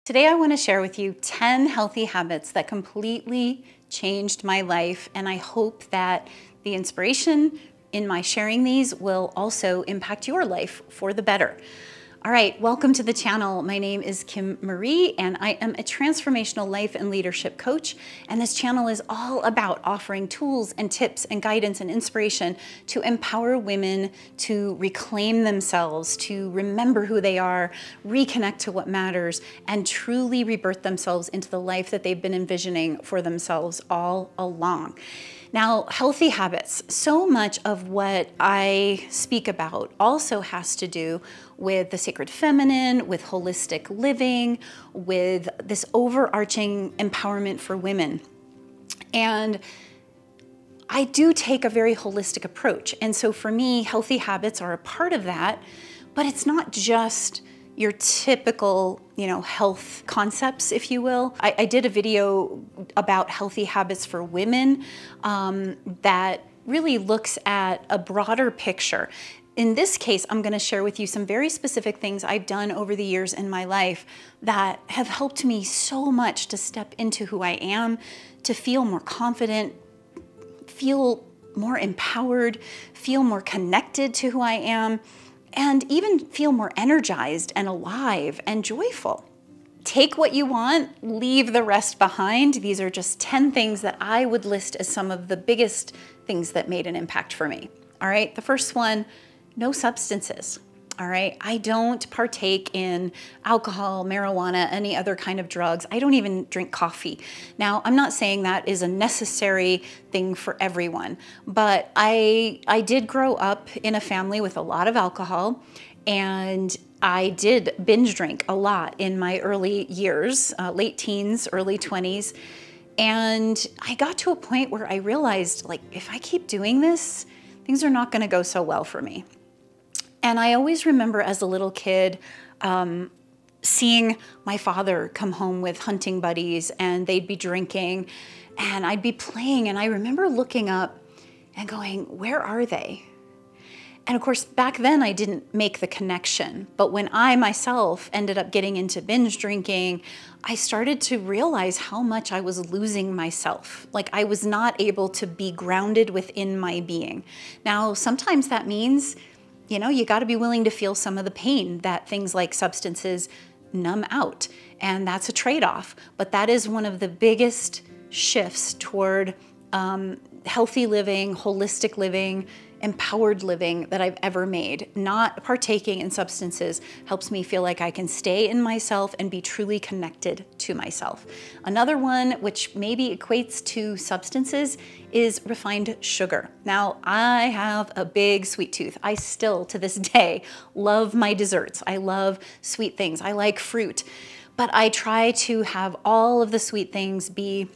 Today I want to share with you 10 healthy habits that completely changed my life, and I hope that the inspiration in my sharing these will also impact your life for the better. All right, welcome to the channel. My name is Kim Marie, and I am a transformational life and leadership coach. And this channel is all about offering tools and tips and guidance and inspiration to empower women to reclaim themselves, to remember who they are, reconnect to what matters, and truly rebirth themselves into the life that they've been envisioning for themselves all along. Now, healthy habits, so much of what I speak about also has to do with the sacred feminine, with holistic living, with this overarching empowerment for women. And I do take a very holistic approach. And so for me, healthy habits are a part of that, but it's not just your typical, health concepts, if you will. I did a video about healthy habits for women that really looks at a broader picture. In this case, I'm going to share with you some very specific things I've done over the years in my life that have helped me so much to step into who I am, to feel more confident, feel more empowered, feel more connected to who I am, and even feel more energized and alive and joyful. Take what you want, leave the rest behind. These are just 10 things that I would list as some of the biggest things that made an impact for me. All right, the first one, no substances. All right, I don't partake in alcohol, marijuana, any other kind of drugs. I don't even drink coffee. Now, I'm not saying that is a necessary thing for everyone, but I did grow up in a family with a lot of alcohol, and I did binge drink a lot in my early years, late teens, early 20s. And I got to a point where I realized, if I keep doing this, things are not going to go so well for me. And I always remember as a little kid seeing my father come home with hunting buddies, and they'd be drinking and I'd be playing. And I remember looking up and going, where are they? And of course, back then I didn't make the connection. But when I myself ended up getting into binge drinking, I started to realize how much I was losing myself. I was not able to be grounded within my being. Now, sometimes that means you got to be willing to feel some of the pain that things like substances numb out. And that's a trade-off. But that is one of the biggest shifts toward healthy living, holistic living, empowered living that I've ever made. Not partaking in substances helps me feel like I can stay in myself and be truly connected to myself. Another one, which maybe equates to substances, is refined sugar. Now, I have a big sweet tooth. I still, to this day, love my desserts. I love sweet things. I like fruit. But I try to have all of the sweet things be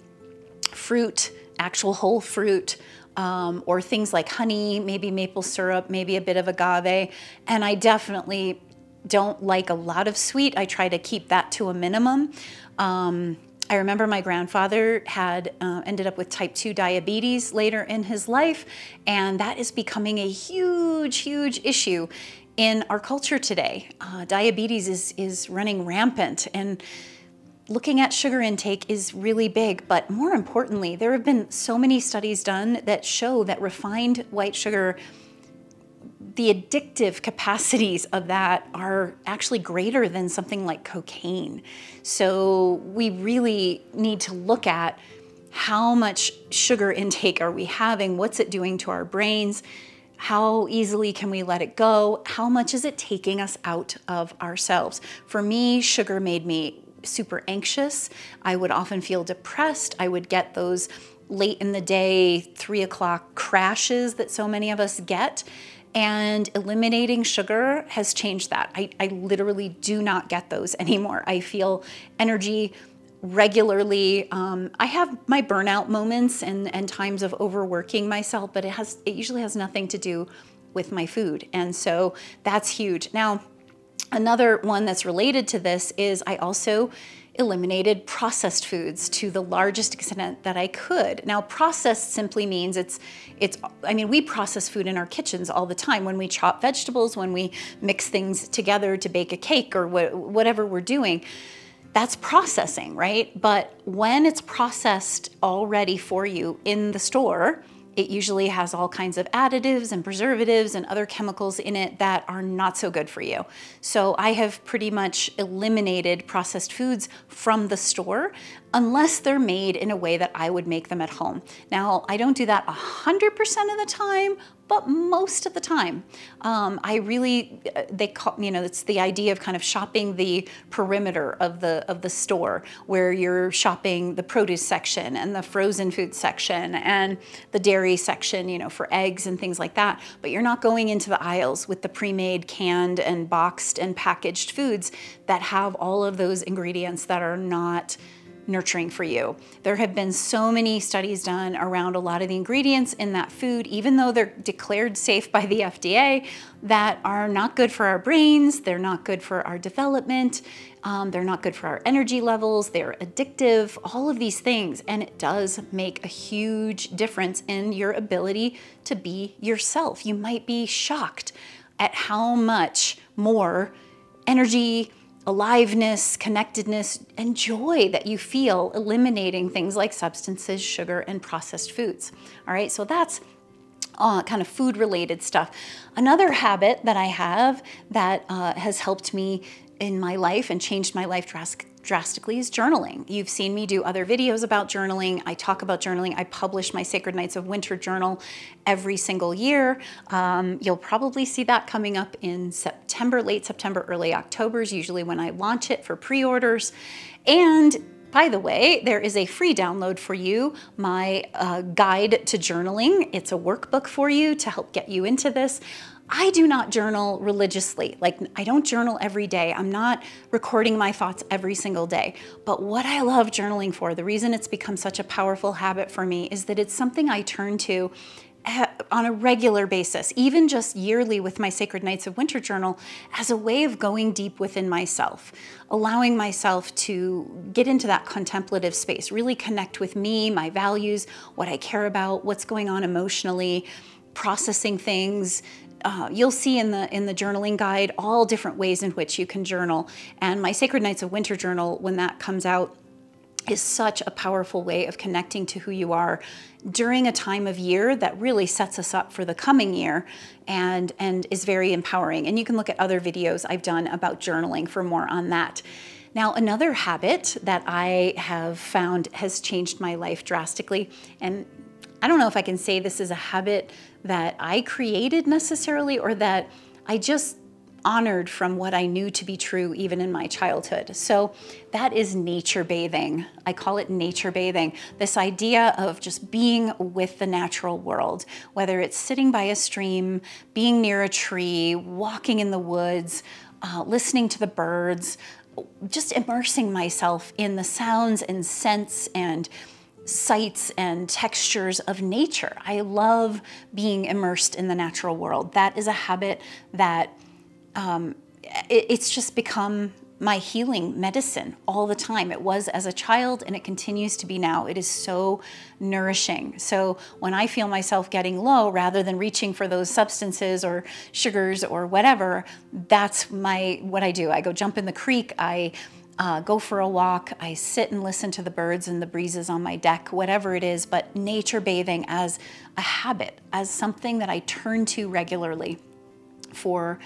fruit, actual whole fruit, or things like honey, maybe maple syrup, maybe a bit of agave. And I definitely don't like a lot of sweet. I try to keep that to a minimum. I remember my grandfather had ended up with type 2 diabetes later in his life, and that is becoming a huge, huge issue in our culture today. Diabetes is running rampant, and looking at sugar intake is really big, but more importantly, there have been so many studies done that show that refined white sugar, the addictive capacities of that are actually greater than something like cocaine. So we really need to look at how much sugar intake are we having, what's it doing to our brains, how easily can we let it go, how much is it taking us out of ourselves. For me, sugar made me super anxious. I would often feel depressed. I would get those late in the day, 3 o'clock crashes that so many of us get. And eliminating sugar has changed that. I literally do not get those anymore. I feel energy regularly. I have my burnout moments and times of overworking myself, but it usually has nothing to do with my food. And so that's huge. Now, another one that's related to this is I also eliminated processed foods to the largest extent that I could. Now, processed simply means we process food in our kitchens all the time when we chop vegetables, when we mix things together to bake a cake or whatever we're doing. that's processing, right? But when it's processed already for you in the store, it usually has all kinds of additives and preservatives and other chemicals in it that are not so good for you. So I have pretty much eliminated processed foods from the store unless they're made in a way that I would make them at home. Now, I don't do that 100% of the time, but most of the time. I really, it's the idea of kind of shopping the perimeter of the store, where you're shopping the produce section and the frozen food section and the dairy section, for eggs and things like that. But you're not going into the aisles with the pre-made, canned and boxed and packaged foods that have all of those ingredients that are not nurturing for you. There have been so many studies done around a lot of the ingredients in that food, even though they're declared safe by the FDA, that are not good for our brains, they're not good for our development, they're not good for our energy levels, they're addictive, all of these things. And it does make a huge difference in your ability to be yourself. You might be shocked at how much more energy, aliveness, connectedness, and joy that you feel eliminating things like substances, sugar, and processed foods. All right, so that's kind of food-related stuff. Another habit that I have that has helped me in my life and changed my life drastically is journaling. You've seen me do other videos about journaling. I talk about journaling. I publish my Sacred Nights of Winter journal every single year. You'll probably see that coming up in September, late September, early October is usually when I launch it for pre-orders. And by the way, there is a free download for you, my guide to journaling. It's a workbook for you to help get you into this. I do not journal religiously. Like, I don't journal every day. I'm not recording my thoughts every single day. But what I love journaling for, the reason it's become such a powerful habit for me, is that it's something I turn to on a regular basis, even just yearly with my Sacred Nights of Winter journal, as a way of going deep within myself, allowing myself to get into that contemplative space, really connect with me, my values, what I care about, what's going on emotionally, processing things. You'll see in the journaling guide all different ways in which you can journal. And my Sacred Nights of Winter journal, when that comes out, is such a powerful way of connecting to who you are during a time of year that really sets us up for the coming year and is very empowering. And you can look at other videos I've done about journaling for more on that. Now, another habit that I have found has changed my life drastically, and I don't know if I can say this is a habit that I created necessarily or that I just honored from what I knew to be true even in my childhood. So that is nature bathing. I call it nature bathing. This idea of just being with the natural world, whether it's sitting by a stream, being near a tree, walking in the woods, listening to the birds, just immersing myself in the sounds and scents and sights and textures of nature. I love being immersed in the natural world. That is a habit that it's just become my healing medicine all the time. It was as a child and it continues to be now. It is so nourishing. So when I feel myself getting low, rather than reaching for those substances or sugars or whatever, that's what I do. I go jump in the creek. I go for a walk, I sit and listen to the birds and the breezes on my deck, whatever it is, but nature bathing as a habit, as something that I turn to regularly for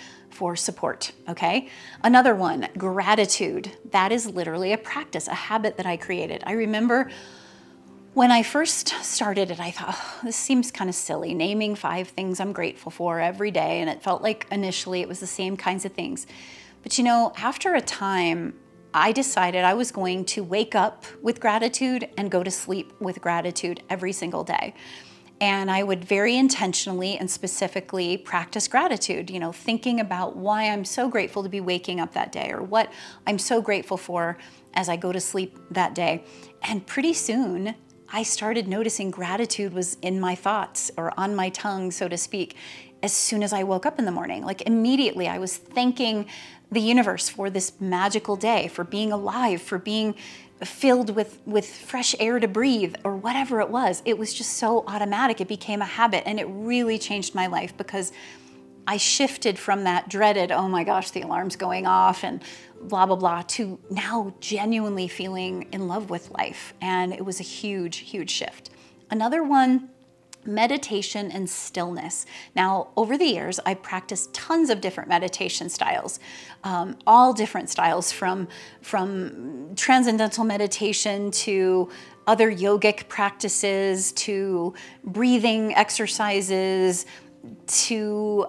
support, okay? Another one, gratitude. That is literally a practice, a habit that I created. I remember when I first started it, I thought, oh, this seems kind of silly, naming 5 things I'm grateful for every day, and it felt like initially it was the same kinds of things. But after a time, I decided I was going to wake up with gratitude and go to sleep with gratitude every single day. And I would very intentionally and specifically practice gratitude, thinking about why I'm so grateful to be waking up that day or what I'm so grateful for as I go to sleep that day. And pretty soon, I started noticing gratitude was in my thoughts or on my tongue, so to speak, as soon as I woke up in the morning. Like immediately I was thanking the universe for this magical day, for being alive, for being filled with fresh air to breathe or whatever it was. It was just so automatic. It became a habit and it really changed my life because I shifted from that dreaded, oh my gosh, the alarm's going off and blah, blah, blah, to now genuinely feeling in love with life. And it was a huge, huge shift. Another one, meditation and stillness. Now, over the years, I practiced tons of different meditation styles, all different styles, from transcendental meditation to other yogic practices, to breathing exercises, to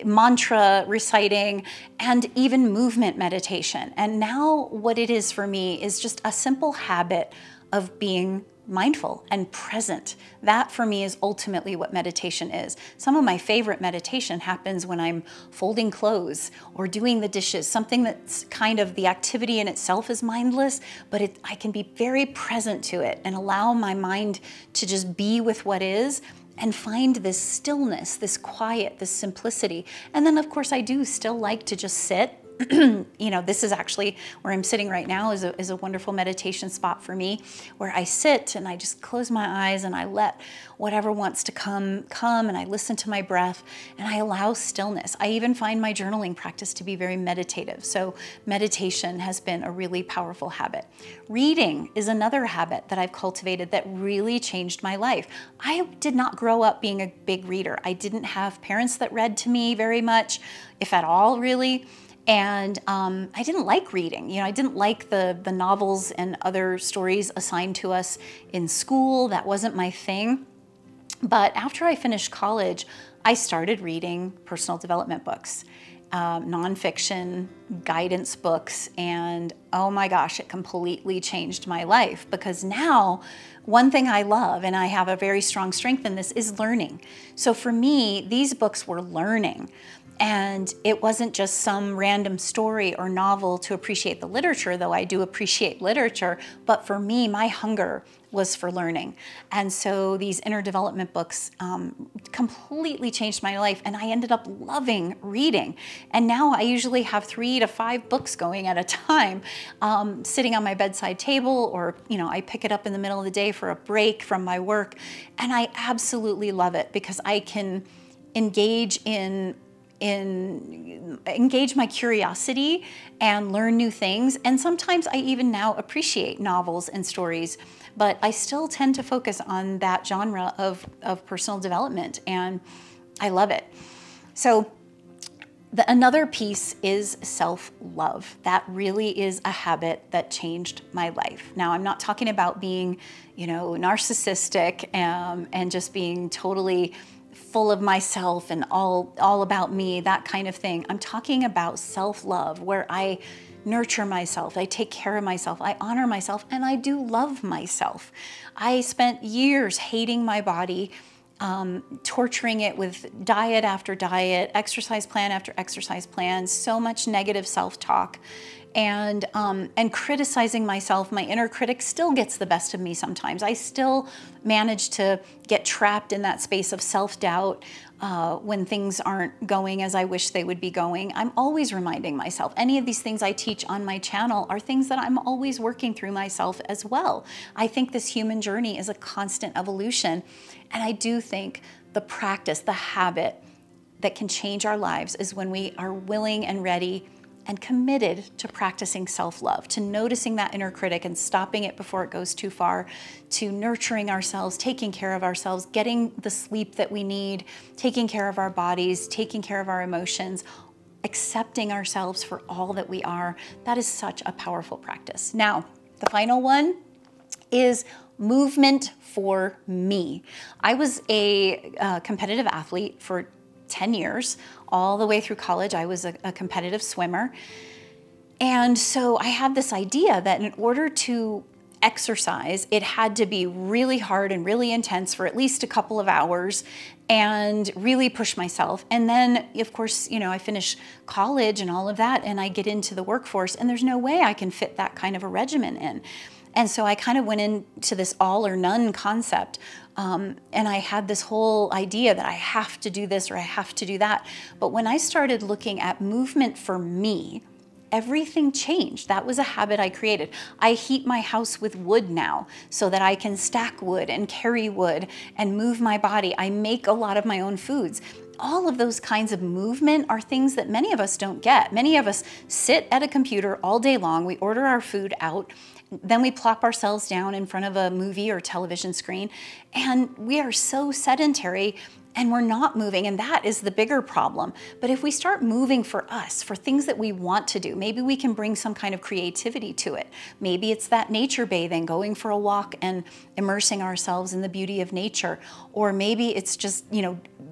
mantra reciting, and even movement meditation. And now what it is for me is just a simple habit of being mindful and present. That for me is ultimately what meditation is. Some of my favorite meditation happens when I'm folding clothes or doing the dishes, something that's kind of the activity in itself is mindless, but I can be very present to it and allow my mind to just be with what is and find this stillness, this quiet, this simplicity. And then of course I do still like to just sit. You know, this is actually where I'm sitting right now is a wonderful meditation spot for me, where I sit and I just close my eyes and I let whatever wants to come, and I listen to my breath and I allow stillness. I even find my journaling practice to be very meditative. So meditation has been a really powerful habit. Reading is another habit that I've cultivated that really changed my life. I did not grow up being a big reader. I didn't have parents that read to me very much, if at all, really. And I didn't like reading. You know, I didn't like the novels and other stories assigned to us in school. That wasn't my thing. But after I finished college, I started reading personal development books, nonfiction, guidance books, and oh my gosh, it completely changed my life, because now one thing I love, and I have a very strong strength in this, is learning. So for me, these books were learning. And it wasn't just some random story or novel to appreciate the literature, though I do appreciate literature, but for me, my hunger was for learning. And so these inner development books completely changed my life, and I ended up loving reading. And now I usually have 3 to 5 books going at a time, sitting on my bedside table, or you know, I pick it up in the middle of the day for a break from my work, and I absolutely love it because I can engage my curiosity and learn new things. And sometimes I even now appreciate novels and stories, but I still tend to focus on that genre of personal development, and I love it. So another piece is self-love. That really is a habit that changed my life. Now, I'm not talking about being, you know, narcissistic and just being totally full of myself and all about me, that kind of thing. I'm talking about self-love, where I nurture myself, I take care of myself, I honor myself, and I do love myself. I spent years hating my body, torturing it with diet after diet, exercise plan after exercise plan, so much negative self-talk, and criticizing myself. My inner critic still gets the best of me sometimes. I still manage to get trapped in that space of self-doubt when things aren't going as I wish they would be going. I'm always reminding myself. Any of these things I teach on my channel are things that I'm always working through myself as well. I think this human journey is a constant evolution, and I do think the practice, the habit that can change our lives is when we are willing and ready and committed to practicing self-love, to noticing that inner critic and stopping it before it goes too far, to nurturing ourselves, taking care of ourselves, getting the sleep that we need, taking care of our bodies, taking care of our emotions, accepting ourselves for all that we are. That is such a powerful practice. Now, the final one is movement for me. I was a competitive athlete for 10 years. All the way through college, I was a competitive swimmer. And so I had this idea that in order to exercise, it had to be really hard and really intense for at least a couple of hours and really push myself. And then, of course, you know, I finish college and all of that, and I get into the workforce, and there's no way I can fit that kind of a regimen in. And so I kind of went into this all or none concept. And I had this whole idea that I have to do this or I have to do that. But when I started looking at movement for me, everything changed. That was a habit I created. I heat my house with wood now so that I can stack wood and carry wood and move my body. I make a lot of my own foods. all of those kinds of movement are things that many of us don't get. Many of us sit at a computer all day long, we order our food out, then we plop ourselves down in front of a movie or television screen, and we are so sedentary and we're not moving, and that is the bigger problem. But if we start moving for us, for things that we want to do, maybe we can bring some kind of creativity to it. Maybe it's that nature bathing, going for a walk and immersing ourselves in the beauty of nature. Or maybe it's just,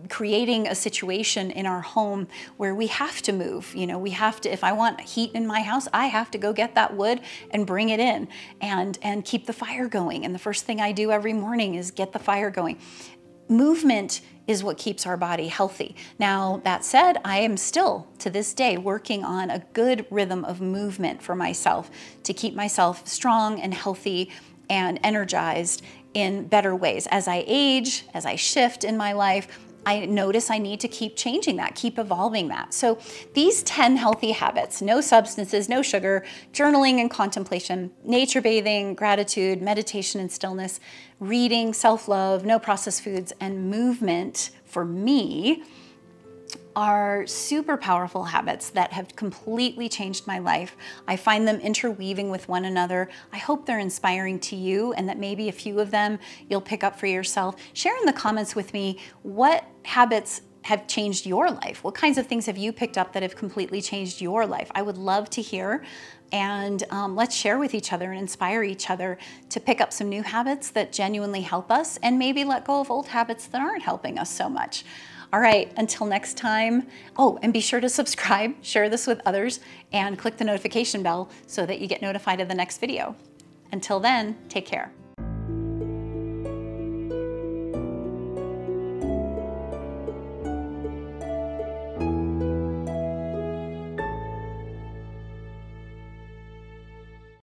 creating a situation in our home where we have to move. We have to, if I want heat in my house, I have to go get that wood and bring it in and keep the fire going. And the first thing I do every morning is get the fire going. Movement is what keeps our body healthy. Now, that said, I am still, to this day, working on a good rhythm of movement for myself to keep myself strong and healthy and energized in better ways. As I age, as I shift in my life, I notice I need to keep changing that, keep evolving that. So these 10 healthy habits: no substances, no sugar, journaling and contemplation, nature bathing, gratitude, meditation and stillness, reading, self-love, no processed foods, and movement, for me, are super powerful habits that have completely changed my life. I find them interweaving with one another. I hope they're inspiring to you and that maybe a few of them you'll pick up for yourself. Share in the comments with me what habits have changed your life. What kinds of things have you picked up that have completely changed your life? I would love to hear, and let's share with each other and inspire each other to pick up some new habits that genuinely help us, and maybe let go of old habits that aren't helping us so much. All right, until next time. Oh, and be sure to subscribe, share this with others, and click the notification bell so that you get notified of the next video. Until then, take care.